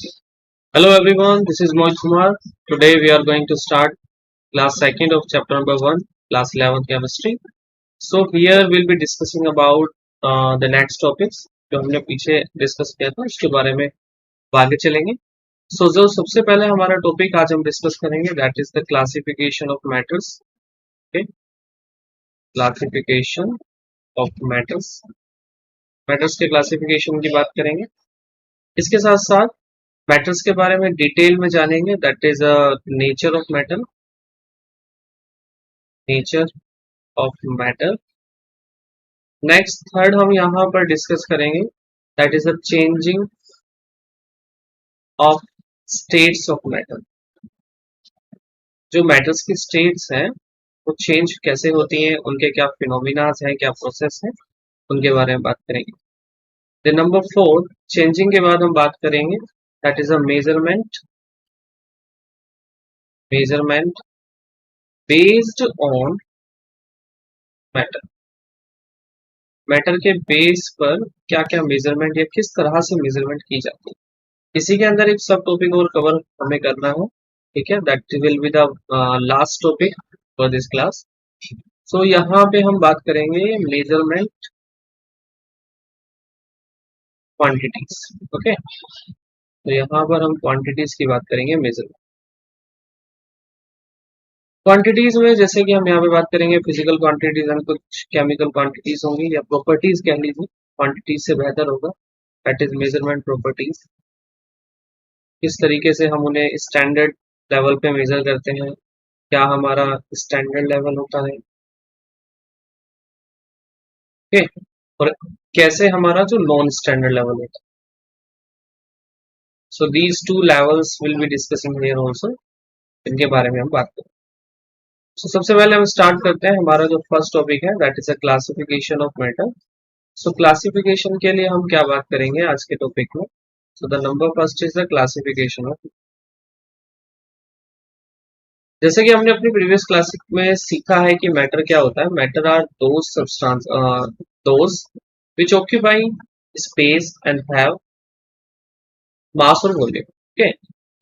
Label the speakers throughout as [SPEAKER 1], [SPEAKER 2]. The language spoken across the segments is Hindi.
[SPEAKER 1] Hello everyone, this is Mohit Kumar. Today we are going to start class second of chapter number 1, class 11 chemistry. So here we'll be discussing about the next topics जो हमने पीछे डिस्कस किया था उसके बारे में आगे चलेंगे. So जो सबसे पहले हमारा टॉपिक आज हम डिस्कस करेंगे that is the classification of matters. Okay, classification of matters. Matters के classification की बात करेंगे. इसके साथ साथ मैटर्स के बारे में डिटेल में जानेंगे that is nature of matter. Nature of matter. Next third हम यहाँ पर डिस्कस करेंगे that is the changing of states of matter. जो मैटर्स की स्टेट्स हैं वो चेंज कैसे होती हैं, उनके क्या फिनोमिना हैं, क्या प्रोसेस हैं, उनके बारे में बात करेंगे. द नंबर 4 चेंजिंग के बाद हम बात करेंगे that is a measurement. Measurement based on matter. Matter के बेस पर क्या क्या मेजरमेंट या किस तरह से मेजरमेंट की जाती है, इसी के अंदर एक सब टॉपिक और कवर हमें करना है. ठीक है, that will be the last topic for this class. So यहाँ पे हम बात करेंगे मेजरमेंट क्वांटिटीज. ओके, तो यहाँ पर हम क्वांटिटीज की बात करेंगे. मेजरमेंट क्वांटिटीज में जैसे कि हम यहाँ पे बात करेंगे फिजिकल क्वांटिटीज एंड कुछ केमिकल क्वांटिटीज होंगी या प्रॉपर्टीज कह लीजिए, क्वांटिटीज से बेहतर होगा. That is measurement properties. किस तरीके से हम उन्हें स्टैंडर्ड लेवल पे मेजर करते हैं, क्या हमारा स्टैंडर्ड लेवल होता है, ओके, और कैसे हमारा जो नॉन स्टैंडर्ड लेवल होता है. So these two levels will be discussing here also. इनके बारे में हम बात करें. सो सबसे पहले हम स्टार्ट करते हैं. हमारा जो फर्स्ट टॉपिक है that is a classification of matter. So classification के लिए हम क्या बात करेंगे आज के टॉपिक में. सो the number first is the classification of. जैसे कि हमने अपनी प्रीवियस क्लास में सीखा है कि मैटर क्या होता है. Matter are those substance those which occupy space and have mass और वॉल्यूम. ओके,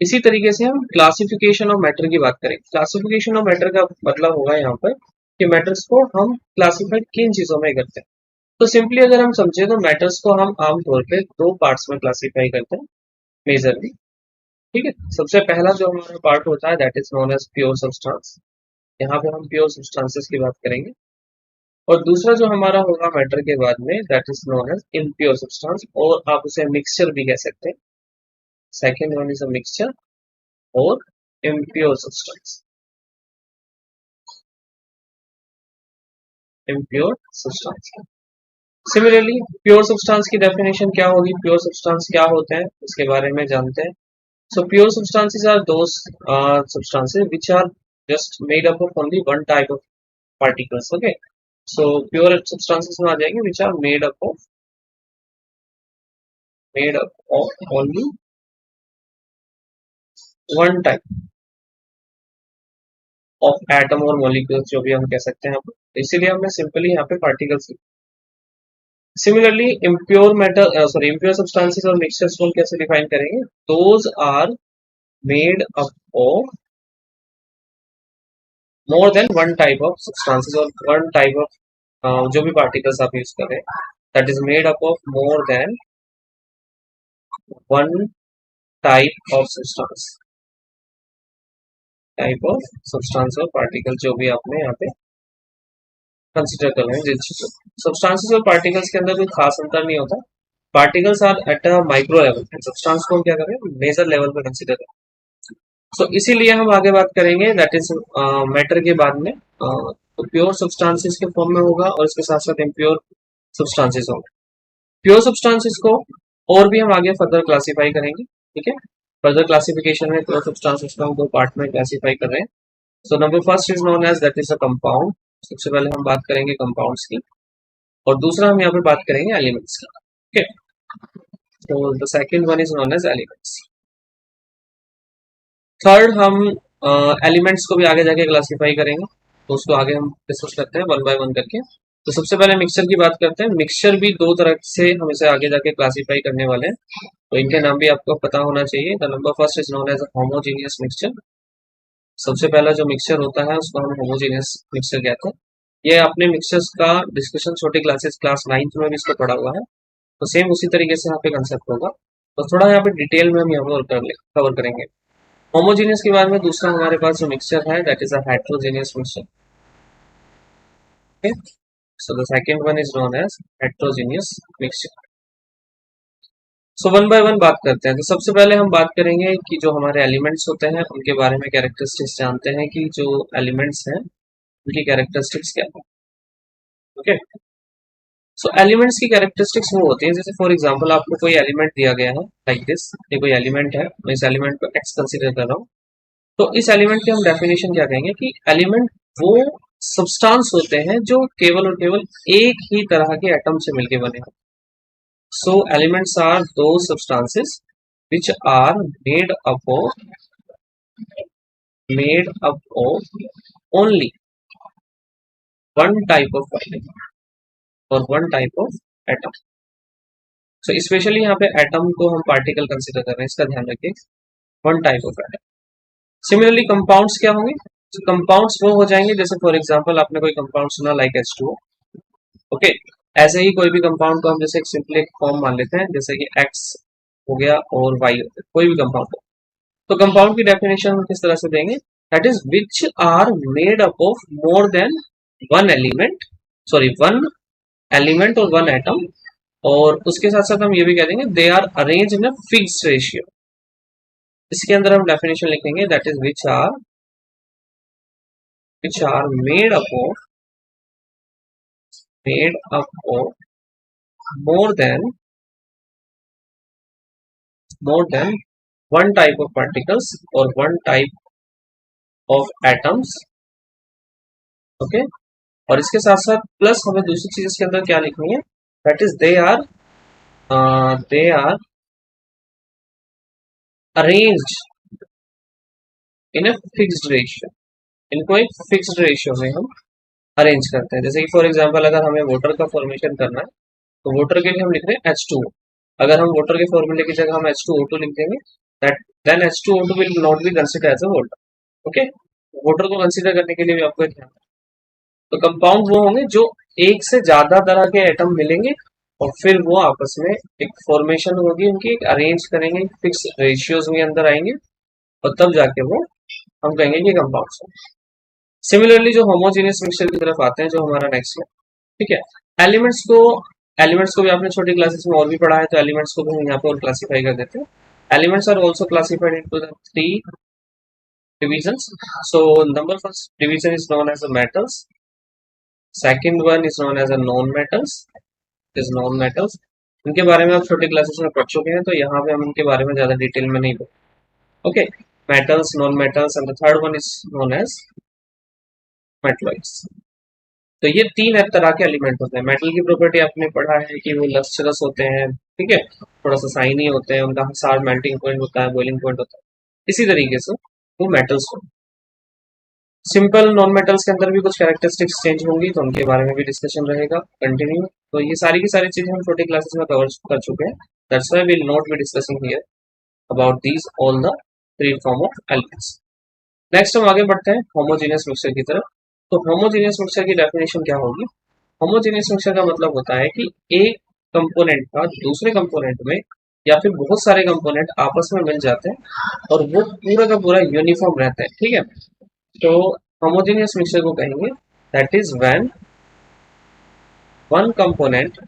[SPEAKER 1] इसी तरीके से हम क्लासिफिकेशन ऑफ मैटर की बात करें. क्लासिफिकेशन ऑफ मैटर का मतलब होगा यहाँ पर कि मैटर्स को हम क्लासिफाइड किन चीजों में करते हैं. तो सिंपली अगर हम समझे तो मैटर्स को हम आमतौर पे दो पार्ट्स में क्लासिफाई करते हैं मेजरली. ठीक है, सबसे पहला जो हमारा पार्ट होता है that is known as pure substance. यहाँ पे हम प्योर सब्सटेंसेस की बात करेंगे. और दूसरा जो हमारा होगा मैटर के बाद में that is known as impure substance, और आप उसे मिक्सचर भी कह सकते हैं. Second one is a mixture और impure substance. Impure substance. Similarly pure substance की डेफिनेशन क्या होगी, प्योर सब्सटेंस क्या होते हैं इसके बारे में जानते हैं. So pure substances are those substances which are just made up of only one type of particles. Okay, so pure substances में आ जाएंगे which are made up of only one type of atom और molecules जो भी हम कह सकते हैं. इसीलिए हमने सिंपली यहाँ पे particles. Similarly impure metal impure substances और mixtures को हम कैसे डिफाइन करेंगे. Those are made up of more than one type of substances or one type of जो भी particles आप यूज कर रहे हैं that is made up of more than one type of substance और particle जो भी आपने यहाँ पे कंसिडर कर रहे हैं. substances और particles के अंदर कोई खास अंतर नहीं होता. particles are at a micro level, substance को हम क्या कर रहे हैं मेजर लेवल पे कंसिडर करें. सो इसीलिए हम आगे बात करेंगे दैट इज मैटर के बाद में तो प्योर सब्सटेंसेस के फॉर्म में होगा और इसके साथ साथ इम्प्योर सब्सटेंसेस होंगे. प्योर सब्सटेंसेस को और भी हम आगे फर्दर क्लासिफाई करेंगे. ठीक है, फर्दर क्लासिफिकेशन में प्योर सब्सटेंसेस को हम दो पार्ट में क्लासिफाई कर रहे हैं. So number first is known as that is a compound. सबसे पहले हम बात करेंगे कंपाउंड्स की और दूसरा हम यहाँ पे बात करेंगे एलिमेंट्स की. ओके, तो the second one is known as elements. Third हम एलिमेंट्स को भी आगे जाके क्लासिफाई करेंगे, तो उसको आगे हम डिस्कस करते हैं वन बाय वन करके. तो सबसे पहले मिक्सचर की बात करते हैं. मिक्सचर भी दो तरह से हम इसे आगे जाके क्लासिफाई करने वाले हैं. तो इनके नाम भी आपको पता होना चाहिए। The number first is known as homogeneous mixture. सबसे पहला जो मिक्सचर होता है उसको हम होमोजीनियस मिक्सचर कहते हैं। ये आपने मिक्सचर्स का डिस्कशन छोटी क्लासेस क्लास 9th में भी इसको पढ़ा हुआ है। तो सेम उसी तरीके से यहाँ पे कंसेप्ट होगा। तो थोड़ा यहाँ पे डिटेल में हम यहाँ पर कवर करेंगे। होमोजीनियस के बाद में दूसरा हमारे पास जो मिक्सचर है that is a heterogeneous mixture. Okay, so the second one is known as heterogeneous mixture. So one by one बात करते हैं। तो सबसे पहले हम बात करेंगे कि जो हमारे एलिमेंट्स होते हैं उनके बारे में कैरेक्टरिस्टिक्स जानते हैं कि जो एलिमेंट्स हैं उनकी कैरेक्टरिस्टिक्स क्या है। ओके, सो एलिमेंट्स की कैरेक्टरिस्टिक्स वो होती हैं जैसे फॉर एग्जांपल आपको कोई एलिमेंट दिया गया है लाइक दिस। ये कोई एलिमेंट है, मैं इस एलिमेंट को एक्स कंसीडर कर रहा हूँ। तो इस एलिमेंट की हम डेफिनेशन क्या कहेंगे कि एलिमेंट वो सब्सटेंस होते हैं जो केवल और केवल एक ही तरह के एटम से मिलके बने हैं। So elements are those substances which are made up of only one type of particle or one type of atom. So especially यहाँ पे एटम को हम पार्टिकल कंसिडर कर रहे हैं, इसका ध्यान रखिए। One type of atom. Similarly compounds क्या होंगे? तो कंपाउंड्स वो हो जाएंगे जैसे फॉर एग्जांपल आपने कोई कंपाउंड सुना लाइक H2O। ओके, ऐसे ही कोई भी कंपाउंड को हम जैसे एक सिंपली एक फॉर्म मान लेते हैं जैसे कि X हो गया और Y हो गया, कोई भी कंपाउंड हो। तो कंपाउंड की डेफिनेशन हम किस तरह से देंगे? That is which are made up of more than one element, sorry one element और वन एटम। और उसके साथ साथ हम ये भी कह देंगे they are arrange in a fixed ratio. इसके अंदर हम डेफिनेशन लिखेंगे that is which are made up of more than one type of particles और one type of atoms. Okay, और इसके साथ साथ प्लस हमें दूसरी चीज इसके अंदर क्या लिखनी है? That is they are arranged in a fixed ratio. इनको एक फिक्स्ड रेशियो में हम अरेंज करते हैं। जैसे कि फॉर एग्जांपल अगर हमें वाटर का फॉर्मेशन करना है तो वाटर के लिए हम लिख रहे हैं H2O। अगर हम वाटर के फॉर्मूले की जगह हम H2O2 लिख देंगे that then H2O2 will not be consider as a water. Okay, water को कंसिडर करने के लिए भी आपको ध्यान। तो कंपाउंड वो होंगे जो एक से ज्यादा तरह के एटम मिलेंगे और फिर वो आपस में एक फॉर्मेशन होगी उनकी, एक अरेंज करेंगे, फिक्स रेशियोज में अंदर आएंगे और तब जाके वो हम कहेंगे कि कंपाउंड्स हैं। सिमिलरली जो होमोजेनियस मिक्सचर की तरफ आते हैं जो हमारा नेक्स्ट है, ठीक है। एलिमेंट्स को भी आपने छोटी क्लासेस में और भी पढ़ा है तो एलिमेंट्स को भी हम यहाँ पे और क्लासीफाई कर देते हैं। Elements are also classified into the three divisions. So number first division is known as the metals. Second one is known as a non-metals. Is non-metals. इनके बारे में आप छोटी क्लासेस में पढ़ चुके हैं तो यहाँ पे हम इनके बारे में ज्यादा डिटेल में नहीं बोलेंगे। Okay, metals, non metals and the third one is known as metalloids. तो ये तीन तरह के एलिमेंट होते हैं। मेटल की प्रॉपर्टी आपने पढ़ा है कि वो लस्ट्रस होते हैं, ठीक है, थोड़ा सा शाइनी होते हैं, उनका सार मेल्टिंग पॉइंट होता है, बॉइलिंग पॉइंट होता है। इसी तरीके से वो मेटल्स होते हैं। सिंपल नॉन मेटल्स के अंदर भी कुछ कैरेक्टरिस्टिक्स चेंज होंगी तो उनके बारे में भी डिस्कशन रहेगा कंटिन्यू। तो ये सारी की सारी चीजें हम छोटी क्लासेस में कवर कर चुके हैं। That's why we will not be discussing here about these all the three form of elements. Next हम आगे बढ़ते हैं होमोजेनियस मिक्सचर की तरफ। तो होमोजेनियस मिक्सचर की डेफिनेशन क्या होगी? होमोजेनियस मिक्सचर का मतलब होता है कि एक कंपोनेंट का दूसरे कंपोनेंट में या फिर बहुत सारे कंपोनेंट आपस में मिल जाते हैं और वो पूरा का पूरा यूनिफॉर्म रहता है, ठीक है। तो होमोजेनियस मिक्सचर को कहेंगे that is when one component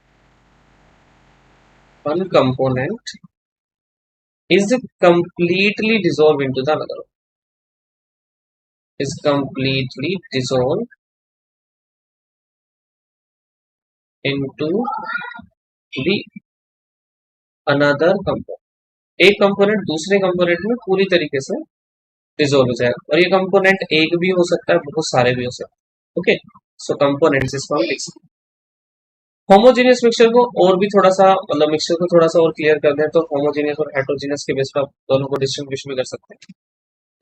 [SPEAKER 1] is completely dissolved into the another, is completely dissolved into the another component। एक कंपोनेंट दूसरे कंपोनेंट में पूरी तरीके से डिसॉल्व हो जाएगा और ये कंपोनेंट एक भी हो सकता है, बहुत सारे भी हो सकते हैं। ओके, सो कंपोनेंट्स इसको हम लिख सकते हैं। होमोजेनियस मिक्सचर को और भी थोड़ा सा मतलब मिक्सचर को थोड़ा सा और क्लियर कर दें तो होमोजेनियस और हेट्रोजेनियस के बेस पर आप दोनों को डिस्टिंग्विश भी कर सकते हैं।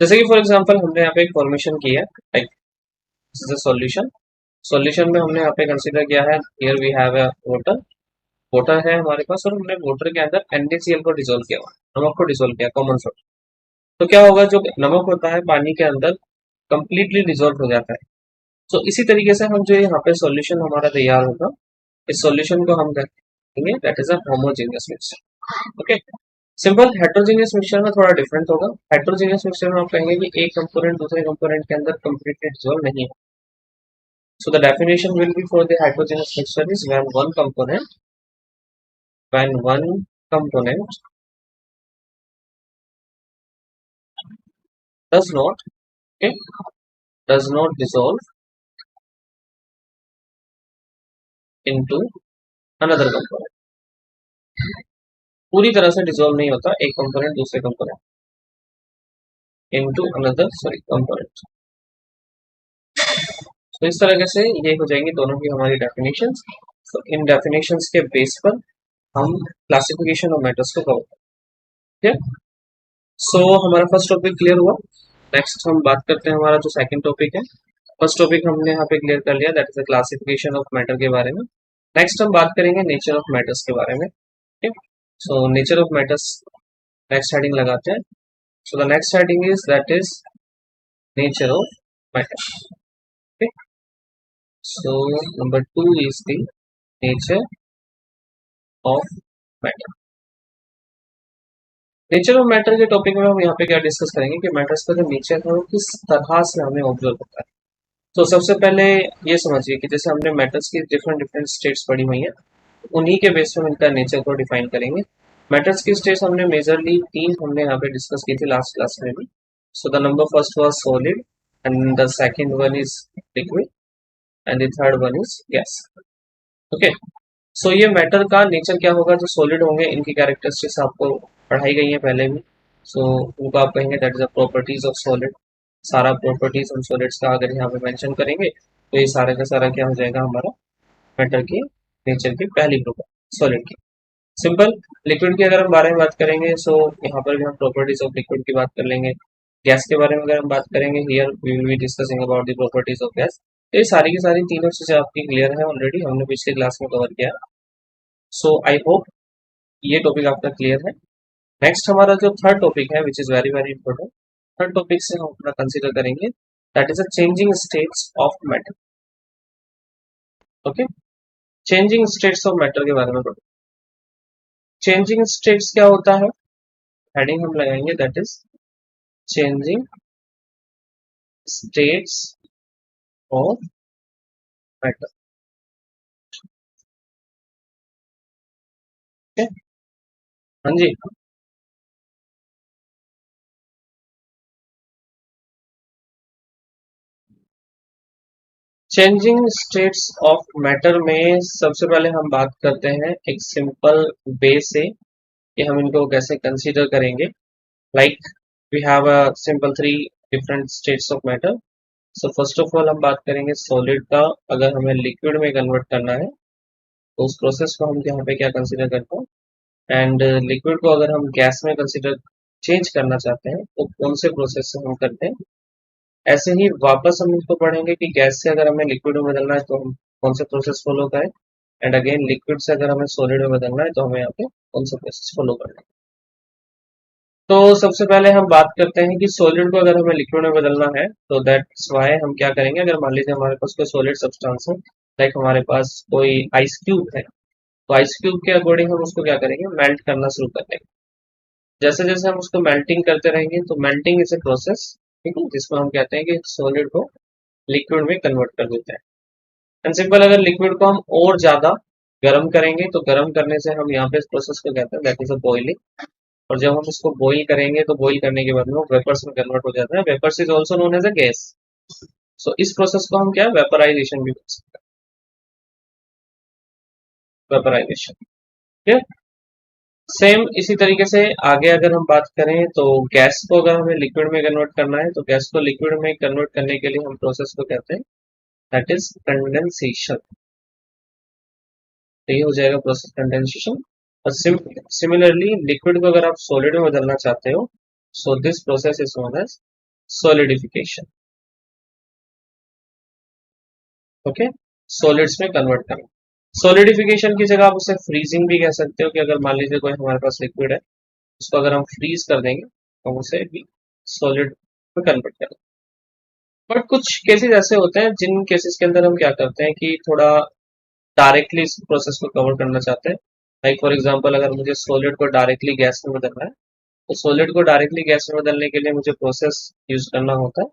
[SPEAKER 1] जैसे कि फॉर एग्जांपल हमने यहाँ पे एक फॉर्मेशन किया है like this is a solution. Solution में हमने यहाँ पे कंसीडर किया है here we have a water water है हमारे पास और हमने वाटर के अंदर NaCl को डिसोल्व किया हुआ है, नमक को डिसोल्व किया, कॉमन सोल्ट। तो क्या होगा, जो नमक होता है पानी के अंदर कंप्लीटली डिसोल्व हो जाता है। तो इसी तरीके से हम जो यहाँ पे सॉल्यूशन हमारा तैयार होगा, इस सॉल्यूशन को हम कहेंगे that is a homogeneous mixture. Okay, simple. Heterogeneous mixture में थोड़ा डिफरेंट होगा। हेट्रोजेनियस मिक्सचर में आप कहेंगे कि एक कंपोनेंट दूसरे कंपोनेंट के अंदर कंप्लीटली डिसॉल्व नहीं है। So the definition will be for the heterogeneous mixture is when one component does not, okay, does not dissolve into another component। पूरी तरह से डिसॉल्व नहीं होता एक कंपोनेंट दूसरे component into another sorry component. तो इस तरह से ये हो जाएंगी दोनों की हमारी डेफिनेशंस। तो इन डेफिनेशंस के बेस पर हम क्लासिफिकेशन ऑफ मेटल्स को कवर करेंगे। सो हमारा फर्स्ट टॉपिक क्लियर हुआ। नेक्स्ट हम बात करते हैं हमारा जो सेकंड टॉपिक है। फर्स्ट टॉपिक हमने यहाँ पे क्लियर कर लिया, that is the classification of matter के बारे में। नेक्स्ट हम बात करेंगे नेचर ऑफ मैटर्स के बारे में। ठीक, so nature of matters next heading लगाते हैं। So the next heading is that is nature of matter. ठीक, so number 2 is the nature of matter। Nature of matter के टॉपिक में हम यहाँ पे क्या डिस्कस करेंगे कि मैटर्स का जो नेचर है वो किस तरह से हमें ऑब्जर्व होता है। तो सबसे पहले ये समझिए कि जैसे हमने मैटर्स की डिफरेंट डिफरेंट स्टेट्स पढ़ी हुई हैं, उन्हीं के बेस पर इनका नेचर को डिफाइन करेंगे। मैटर्स की स्टेट्स हमने मेजरली 3 हमने यहाँ पे डिस्कस की थी लास्ट क्लास में भी। So the number first was solid and the second one is liquid and the third one is gas. Okay, so ये मैटर का नेचर क्या होगा, जो सॉलिड होंगे इनकी कैरेक्टरिस्टिक्स आपको पढ़ाई गई है पहले भी। सो उनको आप कहेंगे that is the properties of solid. सारा प्रॉपर्टीज हम सॉलिड्स का अगर यहाँ पे मेंशन करेंगे तो ये सारा का सारा क्या हो जाएगा हमारा मैटर की नेचर की पहली प्रॉपर्टी सॉलिड की। सिंपल। लिक्विड की अगर हम बारे में बात करेंगे सो यहाँ पर भी हम प्रॉपर्टीज ऑफ लिक्विड की बात कर लेंगे। गैस के बारे में अगर हम बात करेंगे, here we will be discussing about the properties of gas. तो ये सारी की सारी तीनों चीजें आपकी क्लियर है, ऑलरेडी हमने पिछली क्लास में कवर किया। सो आई होप ये टॉपिक आपका क्लियर है। नेक्स्ट हमारा जो थर्ड टॉपिक है which is very very important, third topic से हम अपना कंसीडर करेंगे that is a changing states of matter. Okay, changing states of matter के बारे में पढ़ो। चेंजिंग स्टेट्स क्या होता है, हेडिंग हम लगाएंगे that is changing states of matter. हाँ जी, चेंजिंग स्टेट्स ऑफ मैटर में सबसे पहले हम बात करते हैं एक सिंपल वे से कि हम इनको कैसे कंसीडर करेंगे। Like we have a simple 3 different states of matter. So first of all हम बात करेंगे सॉलिड का। अगर हमें लिक्विड में कन्वर्ट करना है तो उस प्रोसेस को हम यहाँ पे क्या कंसीडर करते हैं, एंड लिक्विड को अगर हम गैस में कंसीडर चेंज करना चाहते हैं तो कौन से प्रोसेस से हम करते हैं। ऐसे ही वापस हम इसको पढ़ेंगे कि गैस से अगर हमें लिक्विड में बदलना है तो हम कौन से प्रोसेस फॉलो करें, एंड अगेन लिक्विड से अगर हमें सॉलिड में बदलना है तो हमें यहाँ पे कौन सा प्रोसेस फॉलो करना है। तो सबसे पहले हम बात करते हैं कि सॉलिड को अगर हमें लिक्विड में बदलना है तो दैट्स व्हाई हम क्या करेंगे, अगर मान लीजिए हमारे पास कोई सॉलिड सब्सटेंस है, लाइक हमारे पास कोई आइस क्यूब है, तो आइस क्यूब के अकॉर्डिंग हम उसको क्या करेंगे, मेल्ट करना शुरू कर देंगे। जैसे जैसे हम उसको मेल्टिंग करते रहेंगे तो मेल्टिंग इज ए प्रोसेस, ठीक है, जिसमें हम कहते हैं कि सॉलिड को लिक्विड में कन्वर्ट कर देते हैं। एंड सिंपल, अगर लिक्विड को हम और ज्यादा गर्म करेंगे तो गर्म करने से हम यहाँ पे इस प्रोसेस को कहते हैं दैट इज अ बॉइलिंग। और जब हम इसको बॉईल करेंगे तो बॉईल करने के बाद में वो वेपर्स में कन्वर्ट हो जाता है। Vapours is also known as a gas. So इस प्रोसेस को हम क्या वेपराइजेशन भी बोल सकते हैं, वेपराइजेशन। ठीक, सेम इसी तरीके से आगे अगर हम बात करें तो गैस को अगर हमें लिक्विड में कन्वर्ट करना है तो गैस को लिक्विड में कन्वर्ट करने के लिए हम प्रोसेस को कहते हैं दैट इज कंडेंसेशन। तो ये हो जाएगा प्रोसेस कंडेंसेशन। और सिमिलरली लिक्विड को अगर आप सॉलिड में बदलना चाहते हो so this process is known as solidification. Okay, solids में कन्वर्ट करना। सॉलिडिफिकेशन की जगह आप उसे फ्रीजिंग भी कह सकते हो कि अगर मान लीजिए कोई हमारे पास लिक्विड है, उसको अगर हम फ्रीज कर देंगे तो हम उसे भी सॉलिड में कन्वर्ट कर देंगे। बट कुछ केसेस ऐसे होते हैं जिन केसेस के अंदर हम क्या करते हैं कि थोड़ा डायरेक्टली इस प्रोसेस को कवर करना चाहते हैं। लाइक फॉर एग्जांपल, अगर मुझे सॉलिड को डायरेक्टली गैस में बदलना है, तो सॉलिड को डायरेक्टली गैस में बदलने के लिए मुझे प्रोसेस यूज करना होता है।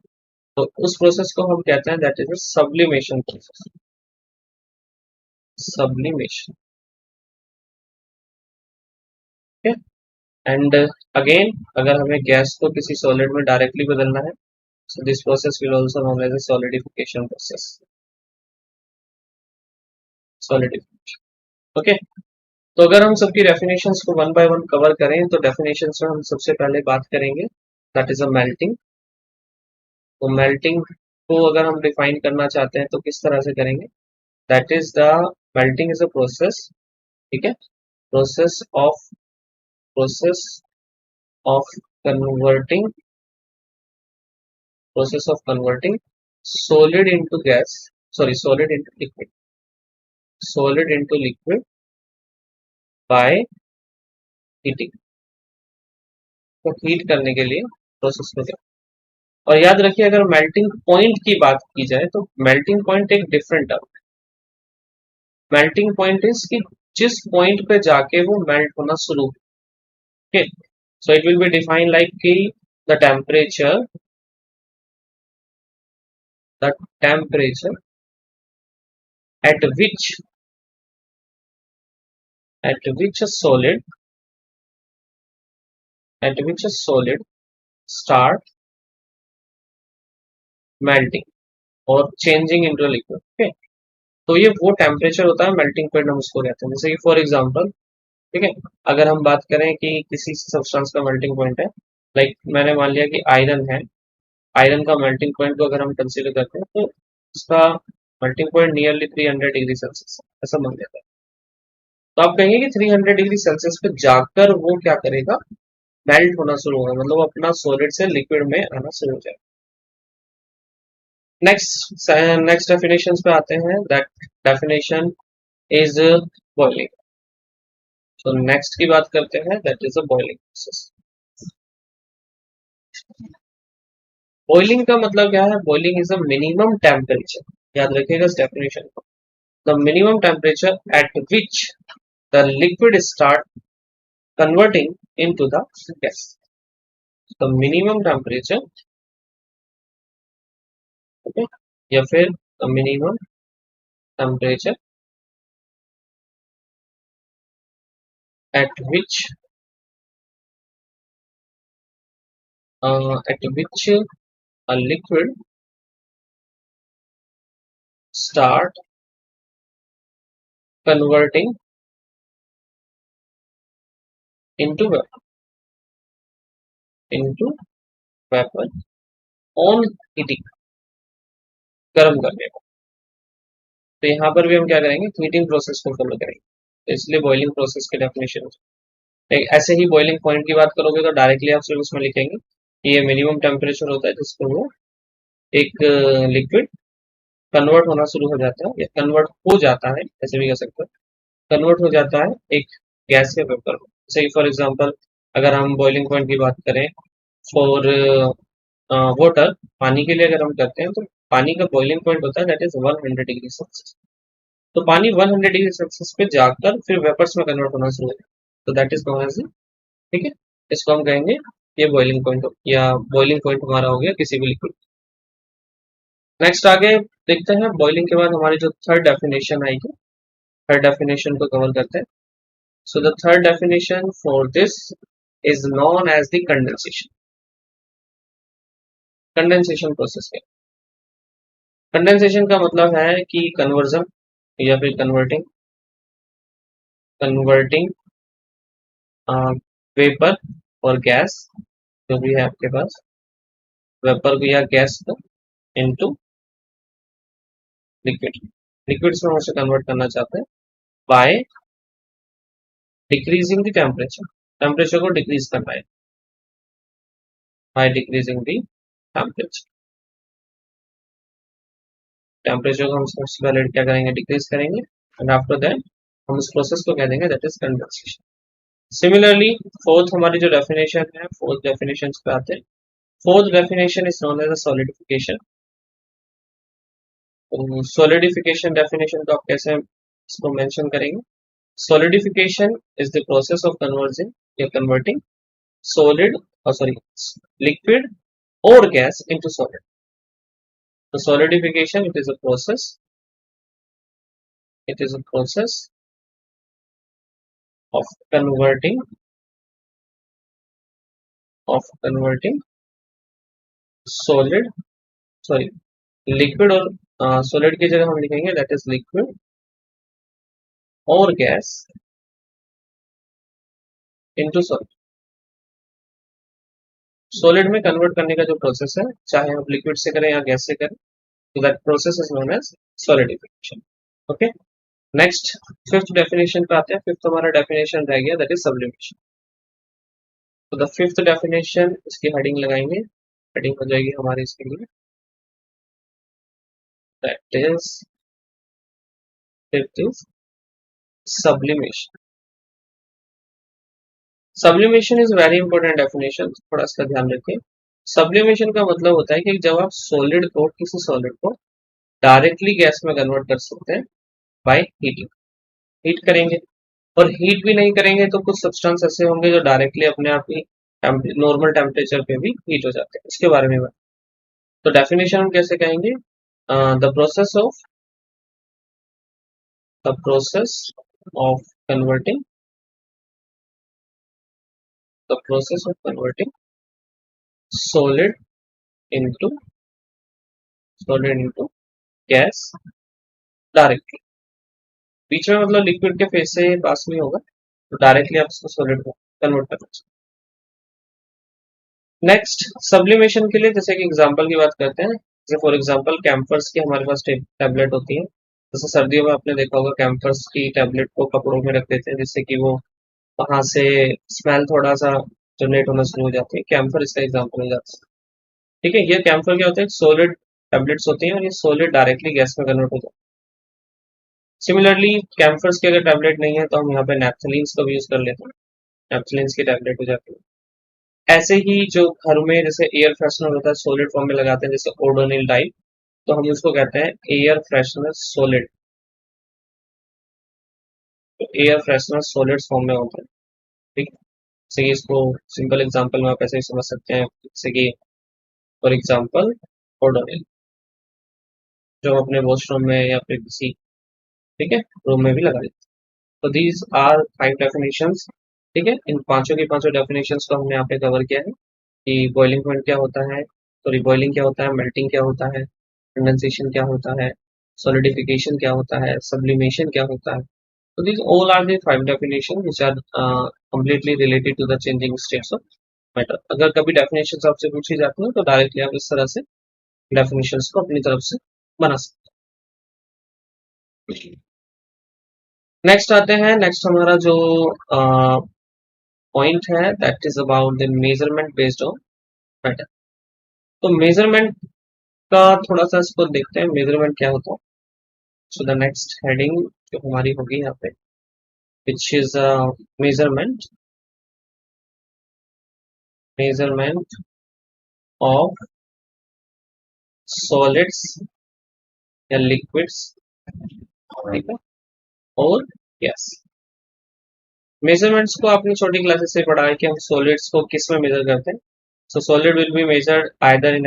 [SPEAKER 1] तो उस प्रोसेस को हम कहते हैं that is sublimation process. Sublimation, ठीक है। एंड अगेन, अगर हमें गैस को किसी सॉलिड में डायरेक्टली बदलना है, so this process will also known as a solidification process. Solidification, okay. तो अगर हम सबकी डेफिनेशंस को वन बाय वन कवर करें, तो डेफिनेशंस में हम सबसे पहले बात करेंगे दैट इज अ मेल्टिंग। तो मेल्टिंग को अगर हम डिफाइन करना चाहते हैं तो किस तरह से करेंगे? That is the melting is a process, ठीक है, process of process of converting process of converting solid into gas, sorry, solid into liquid by heating। तो हीट करने के लिए प्रोसेस को क्या, और याद रखिए अगर मेल्टिंग पॉइंट की बात की जाए तो मेल्टिंग पॉइंट एक different term. Melting point is कि जिस पॉइंट पे जाके वो मेल्ट होना शुरू, okay. So it will be define like कि the temperature the temperature at which at which a solid at which a solid start melting और changing into a liquid, okay। तो ये वो टेम्परेचर होता है, मेल्टिंग पॉइंट हम उसको कहते हैं। जैसे कि फॉर एग्जांपल, ठीक है, अगर हम बात करें कि किसी सब्सटेंस का मेल्टिंग पॉइंट है, लाइक मैंने मान लिया कि आयरन है, आयरन का मेल्टिंग पॉइंट को अगर हम कंसीडर करते हैं तो उसका melting point nearly 300 degree Celsius ऐसा मान लेते हैं। तो आप कहेंगे कि 300 डिग्री सेल्सियस पे जाकर वो क्या करेगा, मेल्ट होना शुरू होगा, मतलब अपना सॉलिड से लिक्विड में आना शुरू हो जाएगा। नेक्स्ट डेफिनेशन पे आते हैं। That definition is boiling. तो नेक्स्ट की बात करते हैं, that is a boiling process. Boiling का मतलब क्या है? Boiling is a minimum temperature, याद रखिएगा इस डेफिनेशन को। The minimum temperature at which the liquid start converting into the gas. The minimum temperature, okay, या फिर the minimum temperature at which a liquid start converting into vapor on heating, गर्म करने को। तो यहाँ पर भी हम क्या करेंगे, हीटिंग प्रोसेस को फॉलो करेंगे, तो इसलिए बॉइलिंग प्रोसेस की डेफिनेशन। ऐसे ही बॉइलिंग पॉइंट की बात करोगे तो डायरेक्टली आप सिर्फ उसमें लिखेंगे कि ये मिनिमम टेम्परेचर होता है जिस पर वो एक लिक्विड कन्वर्ट होना शुरू हो जाता है, या कन्वर्ट हो जाता है, ऐसे भी कह सकते हैं, कन्वर्ट हो जाता है एक गैस या वेपर में। जैसे फॉर एग्जांपल, अगर हम बॉइलिंग पॉइंट की बात करें फॉर वाटर, पानी के लिए अगर हम करते हैं तो पानी का बॉइलिंग पॉइंट होता है दैट इज 100 डिग्री सेल्सियस। तो पानी 100 डिग्री सेल्सियस पे जाकर फिर वेपर्स में कन्वर्ट होना शुरू होगा, तो दैट इज नोन एज, ठीक है, इसको हम कहेंगे ये बॉइलिंग पॉइंट या बॉइलिंग पॉइंट हमारा हो गया किसी भी लिक्विड। नेक्स्ट आगे देखते हैं, बॉइलिंग के बाद हमारी जो थर्ड डेफिनेशन आएगी, थर्ड डेफिनेशन को कवर करते हैं। So the third definition for this is known as the condensation. Condensation process है। कंडेंसेशन का मतलब है कि कन्वर्जन या फिर कन्वर्टिंग कन्वर्टिंग वेपर और गैस, जो भी है आपके पास, वेपर को या गैस को इनटू लिक्विड, लिक्विड्स में हम उसे कन्वर्ट करना चाहते हैं by decreasing the temperature, temperature को डिक्रीज करना है by decreasing the temperature. Temperature को हम सबसे पहले क्या करेंगे, डिक्रीज करेंगे, एंड आफ्टर दैट हम उस प्रोसेस को कह देंगे that is condensation. Similarly fourth हमारी जो डेफिनेशन है, फोर्थ डेफिनेशन पे आते हैं। Fourth definition is known as a solidification. तो सॉलिडिफिकेशन डेफिनेशन को आप कैसे इसको मेंशन करेंगे? Solidification is the process of converging या converting solid sorry liquid or gas into solid. The solidification, it is a process of converting solid sorry liquid और solid की जगह हम लिखेंगे that is liquid or gas into solid. solid में कन्वर्ट करने का जो प्रोसेस है, चाहे हम लिक्विड से करें या गैस से करें, तो that process is known as solidification. Okay, next fifth definition पे आते हैं। फिफ्थ हमारा डेफिनेशन रह गया दैट इज सब्लिमेशन। तो द फिफ्थ डेफिनेशन, इसकी हेडिंग लगाएंगे, हेडिंग हो जाएगी हमारे इसके लिए that is fifth is sublimation. Sublimation is very important definition, थोड़ा इसका ध्यान रखें। सब्लिमेशन का मतलब होता है कि जब आप सॉलिड को, किसी सॉलिड को डायरेक्टली गैस में कन्वर्ट कर सकते हैं बाय हीटिंग। हीट करेंगे, और हीट भी नहीं करेंगे तो कुछ सब्सटेंस ऐसे होंगे जो डायरेक्टली अपने आप ही नॉर्मल टेम्परेचर पे भी हीट हो जाते हैं। इसके बारे में बात, तो डेफिनेशन हम कैसे कहेंगे? The process of converting the process of converting solid into gas directly. बीच में मतलब लिक्विड के फेस से पास नहीं होगा, तो डायरेक्टली आप उसको सॉलिड में कन्वर्ट करना चाहिए। नेक्स्ट सब्लिमेशन के लिए जैसे कि एग्जांपल की बात करते हैं, जैसे फॉर एग्जांपल कैम्फर्स की हमारे पास टैबलेट होती है। जैसे सर्दियों में आपने देखा होगा कैम्फर्स की टैबलेट को कपड़ों में रख देते हैं जिससे कि वो वहां से स्मेल थोड़ा सा जनरेट होना शुरू हो जाती है। कैम्फर इसका एग्जाम्पल हो जाता है। ठीक है, ये कैम्फर क्या होता है? सॉलिड टैबलेट्स होती हैं और ये सॉलिड डायरेक्टली गैस में कन्वर्ट हो जाता है। सिमिलरली कैम्फर्स की अगर टैबलेट नहीं है तो हम यहाँ पे नैप्थलीन्स का भी यूज कर लेते हैं, नैप्थलीन्स की टैबलेट हो जाती है। ऐसे ही जो घर में जैसे एयर फ्रेशनर होता है सॉलिड फॉर्म में लगाते हैं, जैसे ओडोनिल टाइप, तो हम उसको कहते हैं एयर फ्रेशनर सॉलिड। तो एयर फ्रेशनर सॉलिड फॉर्म में होता है। ठीक है, जैसे कि इसको सिंपल एग्जांपल में आप ऐसे ही समझ सकते हैं, जैसे कि फॉर एग्जांपल ओडोनिल, जो हम अपने वॉशरूम में या फिर किसी, ठीक है, रूम में भी लगा देते हैं। तो दीज आर 5 डेफिनेशंस। ठीक है, इन पांचों की पांचों डेफिनेशंस को हमने यहाँ पे कवर किया है कि बॉइलिंग पॉइंट क्या होता है, सॉरी बॉइलिंग क्या होता है, मेल्टिंग क्या होता है, कंडेंसेशन क्या होता है, सॉलिडिफिकेशन क्या होता है, सब्लिमेशन क्या होता है। तो these all are the 5 definitions which are completely related to the changing states of matter. अगर कभी डेफिनेशंस आपसे पूछी जाती हैं तो डायरेक्टली आप इस तरह से डेफिनेशंस को अपनी तरफ से बना सकते हैं। नेक्स्ट आते हैं, नेक्स्ट हमारा जो पॉइंट है that is about the measurement based on matter. तो मेजरमेंट का थोड़ा सा इसको देखते हैं, मेजरमेंट क्या होता है। सो द नेक्स्ट हेडिंग जो हमारी होगी यहाँ पे, which is measurement of solids या लिक्विड्स, ठीक है, और गैस। मेजरमेंट्स को आपने छोटी क्लासेस से पढ़ा है कि हम सॉलिड्स को किस में मेजर करते हैं। So solid will be measured either in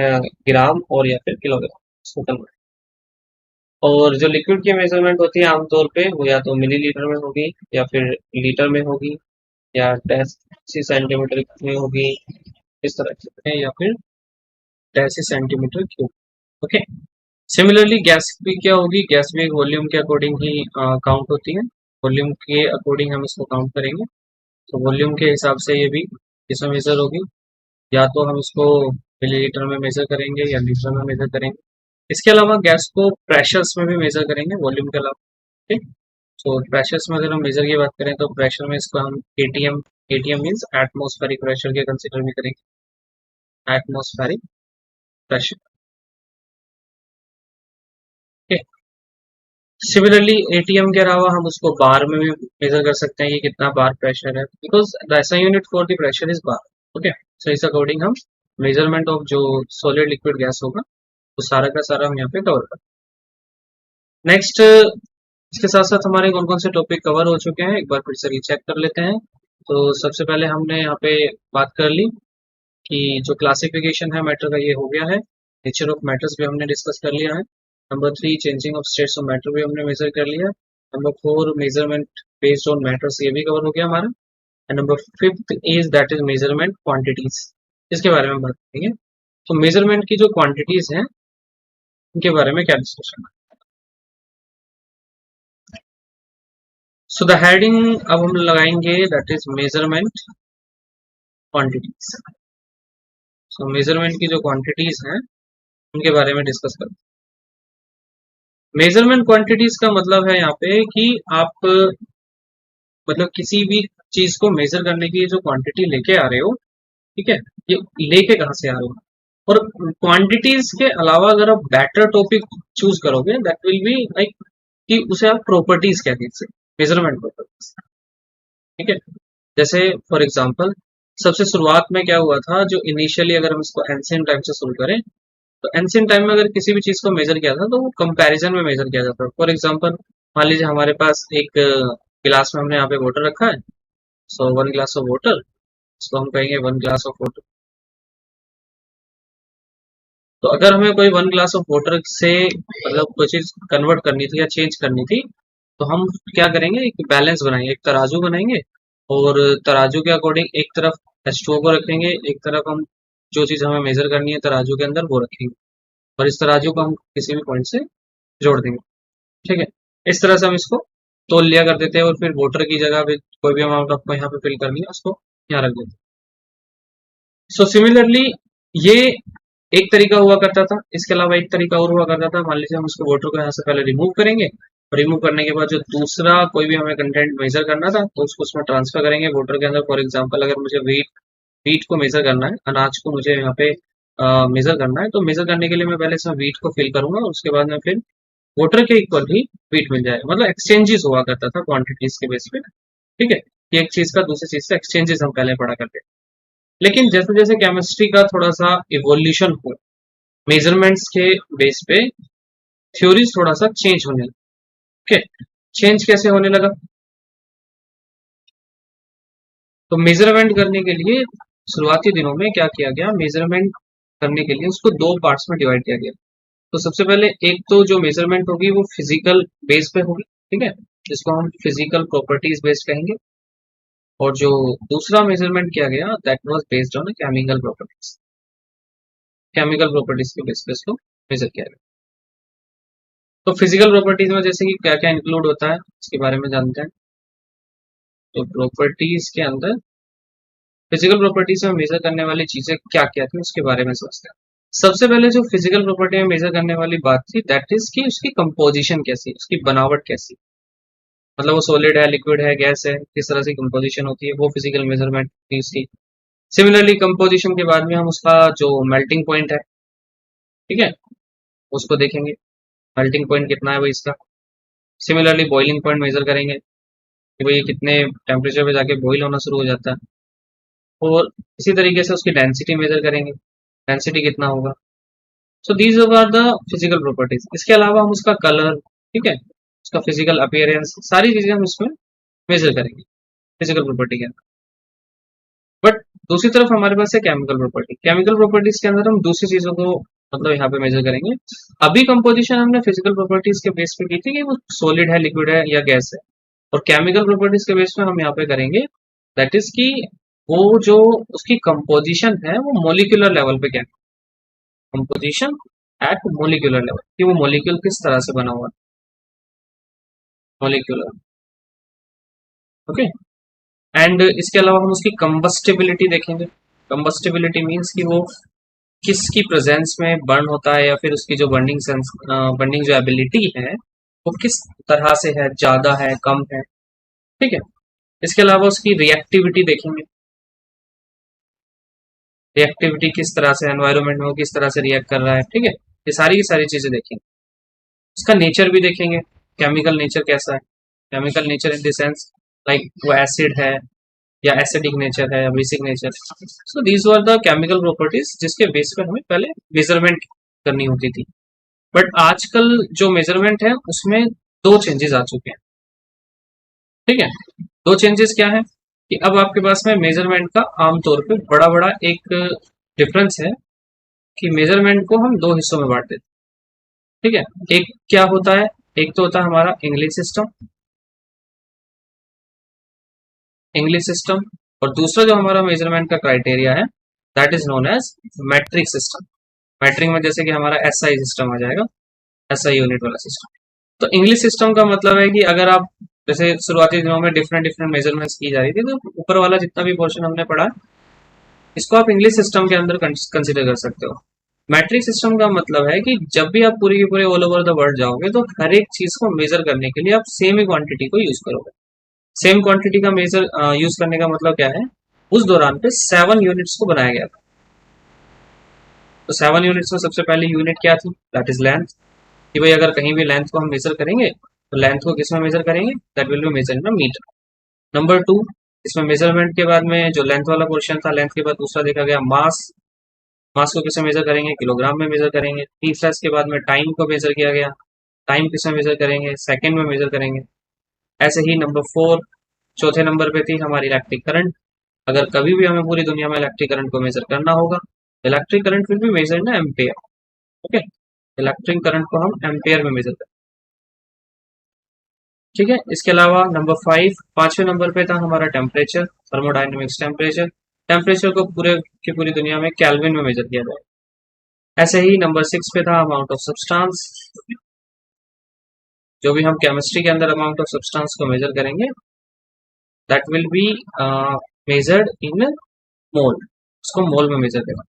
[SPEAKER 1] gram और या फिर किलोग्राम, इसको कन्वर्ट। और जो लिक्विड की मेजरमेंट होती है आमतौर पे वो या तो मिलीलीटर में होगी या फिर लीटर में होगी या डेसी सेंटीमीटर में होगी, इस तरह से, या फिर deci centimetre cube. Okay, similarly gas भी क्या होगी? गैस भी वॉल्यूम के अकॉर्डिंग ही काउंट होती है। वॉल्यूम के अकॉर्डिंग हम इसको काउंट करेंगे, तो वॉल्यूम के हिसाब से ये भी इसमें मेजर होगी। या तो हम इसको मिलीलीटर में मेजर करेंगे या लीटर में मेजर करेंगे। इसके अलावा गैस को प्रेशर्स में भी मेजर करेंगे वॉल्यूम के अलावा। ठीक, तो प्रेशर्स में अगर हम मेजर की बात करें तो प्रेशर में इसको हम ATM, ATM means atmospheric pressure के कंसिडर भी करेंगे, एटमॉस्फेरिक प्रेशर। ठीक, सिमिलरली एटीएम के अलावा हम उसको बार में भी मेजर कर सकते हैं कि कितना बार प्रेशर है, because the SI unit for the pressure is bar. Okay, so इस अकॉर्डिंग हम मेजरमेंट ऑफ जो सॉलिड लिक्विड गैस होगा वो सारा का सारा हम यहाँ पे कवर कर। नेक्स्ट, इसके साथ साथ हमारे कौन कौन से टॉपिक कवर हो चुके हैं एक बार फिर से रीचेक कर लेते हैं। तो सबसे पहले हमने यहाँ पे बात कर ली कि जो क्लासिफिकेशन है मैटर का ये हो गया है। नेचर ऑफ मैटर्स भी हमने डिस्कस कर लिया है। Number 3, changing of states of matter भी हमने मेजर कर लिया। Number 4, measurement based on matters, ये भी कवर हो गया हमारा। And number 5 is that is measurement quantities, इसके बारे में बात करेंगे। तो मेजरमेंट की जो क्वांटिटीज हैं उनके बारे में क्या डिस्कशन है। सो द हेडिंग अब हम लगाएंगे that is measurement quantities. So measurement की जो क्वांटिटीज हैं उनके बारे में डिस्कस करते हैं। मेजरमेंट क्वांटिटीज का मतलब है यहाँ पे कि आप मतलब किसी भी चीज को मेजर करने की जो क्वांटिटी लेके आ रहे हो, ठीक है, ये लेके कहाँ से आ रहे हो। और क्वांटिटीज के अलावा अगर आप बेटर टॉपिक चूज करोगे दैट विल बी लाइक कि उसे आप प्रॉपर्टीज कह दीजिए, मेजरमेंट प्रॉपर्टीज, ठीक है। जैसे फॉर एग्जांपल सबसे शुरुआत में क्या हुआ था, जो इनिशियली अगर हम इसको एंशिएंट टाइम से शुरू करें, तो एंशिएंट टाइम में अगर किसी भी चीज को मेजर किया था तो वो कंपैरिजन में मेजर किया जाता है। फॉर एग्जांपल मान लीजिए हमारे पास एक गिलास में हमने यहाँ पे वाटर रखा है, सो 1 ग्लास ऑफ वाटर, इसको हम कहेंगे 1 ग्लास ऑफ वाटर। तो अगर हमें कोई 1 ग्लास ऑफ वाटर से मतलब कोई चीज कन्वर्ट करनी थी या चेंज करनी थी, तो हम क्या करेंगे, एक बैलेंस बनाएंगे, एक तराजू बनाएंगे, और तराजू के अकॉर्डिंग एक तरफ H2O को रखेंगे, एक तरफ हम जो चीज हमें मेजर करनी है तराजू के अंदर वो रखेंगे, और इस तराजू को हम किसी भी पॉइंट से जोड़ देंगे, ठीक है। इस तरह से हम इसको तोल लिया करते थे, और फिर वाटर की जगह पे कोई भी अमाउंट आपको यहाँ पे फिल करनी है उसको यहाँ रख देते। सो सिमिलरली ये एक तरीका हुआ करता था। इसके अलावा एक तरीका और हुआ करता था, मान लीजिए हम उसको वाटर को यहाँ से पहले रिमूव करेंगे, रिमूव करने के बाद जो दूसरा कोई भी हमें कंटेंट मेजर करना था तो उसको उसमें ट्रांसफर करेंगे वाटर के अंदर। फॉर एग्जांपल अगर मुझे वेट वीट को मेजर करना है, अनाज को मुझे यहाँ पे मेजर करना है, तो मेजर करने के लिए मैं पहले इसमें वीट को फिल करूंगा, उसके बाद में फिर वाटर के इक्वल ही वीट मिल जाएगा। मतलब एक्सचेंजेस हुआ करता था क्वांटिटीज के बेस पे, ठीक है। कि एक चीज का दूसरी चीज से एक्सचेंजेस हम पहले पढ़ा करते थे। लेकिन जैसे जैसे केमिस्ट्री का थोड़ा सा इवोल्यूशन हुआ मेजरमेंट्स के बेस पे, थ्योरीज थोड़ा सा चेंज होने लगा। ओके, चेंज कैसे होने लगा, तो मेजरमेंट करने के लिए शुरुआती दिनों में क्या किया गया, मेजरमेंट करने के लिए उसको दो पार्ट्स में डिवाइड किया गया। तो सबसे पहले एक तो जो मेजरमेंट होगी वो फिजिकल बेस पे होगी, ठीक है, जिसको हम फिजिकल प्रॉपर्टीज बेस्ड कहेंगे। और जो दूसरा मेजरमेंट किया गया that was based on chemical properties, chemical properties के बेस पे इसको मेजर किया गया। तो फिजिकल प्रॉपर्टीज में जैसे कि क्या क्या इंक्लूड होता है इसके बारे में जानते हैं। तो प्रॉपर्टीज के अंदर फिजिकल प्रॉपर्टीज में मेजर करने वाली चीजें क्या क्या थी उसके बारे में समझते हैं। सबसे पहले जो फिजिकल प्रॉपर्टी में मेजर करने वाली बात थी दैट इज कि उसकी कंपोजिशन कैसी, उसकी बनावट कैसी, मतलब वो सॉलिड है, लिक्विड है, गैस है, किस तरह से कंपोजिशन होती है, वो फिजिकल मेजरमेंट थी उसकी। सिमिलरली कंपोजिशन के बाद में हम उसका जो मेल्टिंग पॉइंट है, ठीक है, उसको देखेंगे, मेल्टिंग पॉइंट कितना है भाई इसका। सिमिलरली बॉइलिंग पॉइंट मेजर करेंगे कि भाई ये कितने टेम्परेचर पे जाके बॉईल होना शुरू हो जाता है। और इसी तरीके से उसकी डेंसिटी मेजर करेंगे, डेंसिटी कितना होगा। So these are the physical properties. इसके अलावा हम उसका कलर, ठीक है, उसका फिजिकल अपीयरेंस, सारी चीजें हम उसमें मेजर करेंगे फिजिकल प्रॉपर्टी के अंदर। बट दूसरी तरफ हमारे पास है केमिकल प्रॉपर्टी। केमिकल प्रॉपर्टीज के अंदर हम दूसरी चीजों को मतलब यहाँ पे मेजर करेंगे। अभी कंपोजिशन हमने फिजिकल प्रॉपर्टीज के बेस पे की थी कि वो सॉलिड है, लिक्विड है या गैस है, और केमिकल प्रॉपर्टीज के बेस पे हम यहाँ पे करेंगे दैट इज कि वो जो उसकी कंपोजिशन है वो मोलिकुलर लेवल पे क्या है, कंपोजिशन एट मोलिकुलर लेवल, कि वो मोलिक्यूल किस तरह से बना हुआ है, मोलिकुलर। ओके, एंड इसके अलावा हम उसकी कंबस्टिबिलिटी देखेंगे। कंबस्टिबिलिटी मींस कि वो किसकी प्रेजेंस में बर्न होता है, या फिर उसकी जो बर्निंग सेंस बर्निंग जो एबिलिटी है वो किस तरह से है, ज्यादा है, कम है, ठीक है। इसके अलावा उसकी रिएक्टिविटी देखेंगे, रिएक्टिविटी किस तरह से एनवायरनमेंट में वो किस तरह से रिएक्ट कर रहा है, ठीक है। ये सारी की सारी चीजें देखेंगे। इसका नेचर भी देखेंगे केमिकल नेचर कैसा है, chemical nature in the sense like वो एसिड है या एसिडिक नेचर है या basic nature. So these were the chemical properties जिसके बेस पर हमें पहले मेजरमेंट करनी होती थी। बट आजकल जो मेजरमेंट है उसमें दो चेंजेस आ चुके हैं। ठीक है, दो चेंजेस क्या है कि अब आपके पास में मेजरमेंट का आमतौर पे बड़ा बड़ा एक डिफरेंस है कि मेजरमेंट को हम दो हिस्सों में बांट देते हैं। ठीक है, एक क्या होता है, एक तो होता है हमारा इंग्लिश सिस्टम, इंग्लिश सिस्टम, और दूसरा जो हमारा मेजरमेंट का क्राइटेरिया है that is known as metric system. Metric में जैसे कि हमारा एसआई सिस्टम आ जाएगा, एसआई यूनिट वाला सिस्टम। तो इंग्लिश सिस्टम का मतलब है कि अगर आप जैसे शुरुआती दिनों में डिफरेंट डिफरेंट मेजरमेंट्स की जा रही थी, तो ऊपर वाला जितना भी पोर्शन हमने पढ़ा इसको आप इंग्लिश सिस्टम के अंदर कंसिडर कर सकते हो। मैट्रिक सिस्टम का मतलब है कि जब भी आप पूरे के पूरे ऑल ओवर द वर्ल्ड जाओगे तो हर एक चीज को मेजर करने के लिए आप सेम ही क्वांटिटी को यूज करोगे। सेम क्वांटिटी का मेजर यूज करने का मतलब क्या है, उस दौरान पे 7 यूनिट्स को बनाया गया था। तो 7 यूनिट्स में सबसे पहली यूनिट क्या थी, दैट इज लेंथ। कि भाई अगर कहीं भी लेंथ को हम मेजर करेंगे तो लेंथ को किस में मेजर करेंगे, that will be measure in metre. Number 2, इसमें मेजरमेंट के बाद में जो लेंथ वाला पोर्शन था, लेंथ के बाद दूसरा देखा गया मास। मास को किसमें मेजर करेंगे, किलोग्राम में मेजर करेंगे। तीसरा इसके बाद में टाइम को मेजर किया गया, टाइम किसमें मेजर करेंगे, सेकंड में मेजर करेंगे। ऐसे ही नंबर 4, चौथे नंबर पे थी हमारी इलेक्ट्रिक करंट। अगर कभी भी हमें पूरी दुनिया में इलेक्ट्रिक करंट को मेजर करना होगा, electric current will be measure in ampere. Okay, electric current को हम एम्पेयर में मेजर करें। ठीक है, इसके अलावा नंबर 5, पांचवें नंबर पे था हमारा टेम्परेचर, थर्मोडायनेमिक्स टेम्परेचर। टेम्परेचर को पूरे की पूरी दुनिया में केल्विन में मेजर किया जाए। ऐसे ही नंबर 6 पे था अमाउंट ऑफ सब्सटेंस। जो भी हम केमिस्ट्री के अंदर अमाउंट ऑफ सब्सटेंस को मेजर करेंगे that will be measured in mole, उसको मोल में मेजर करेंगे।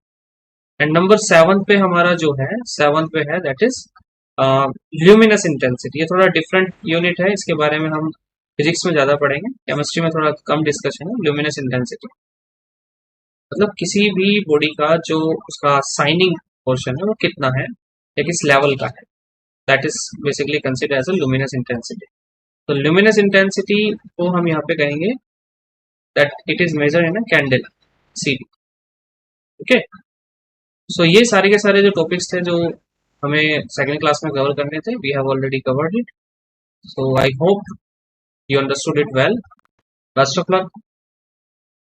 [SPEAKER 1] एंड नंबर 7 पे हमारा जो है, 7 पे है दैट इज ल्यूमिनस इंटेंसिटी। ये थोड़ा डिफरेंट यूनिट है, इसके बारे में हम फिजिक्स में ज्यादा पढ़ेंगे, केमिस्ट्री में थोड़ा कम डिस्कशन है। ल्यूमिनस इंटेंसिटी मतलब किसी भी बॉडी का जो उसका साइनिंग पोर्शन है वो कितना है या किस लेवल का है, that is basically consider as a luminous intensity. तो लुमिनस इंटेंसिटी को हम यहाँ पे कहेंगे that it is measure in a candle CD. Okay, so ये सारे के सारे जो टॉपिक्स थे जो हमें सेकंड क्लास में कवर करने थे, we have already covered it. So I hope you understood it well. Best of luck.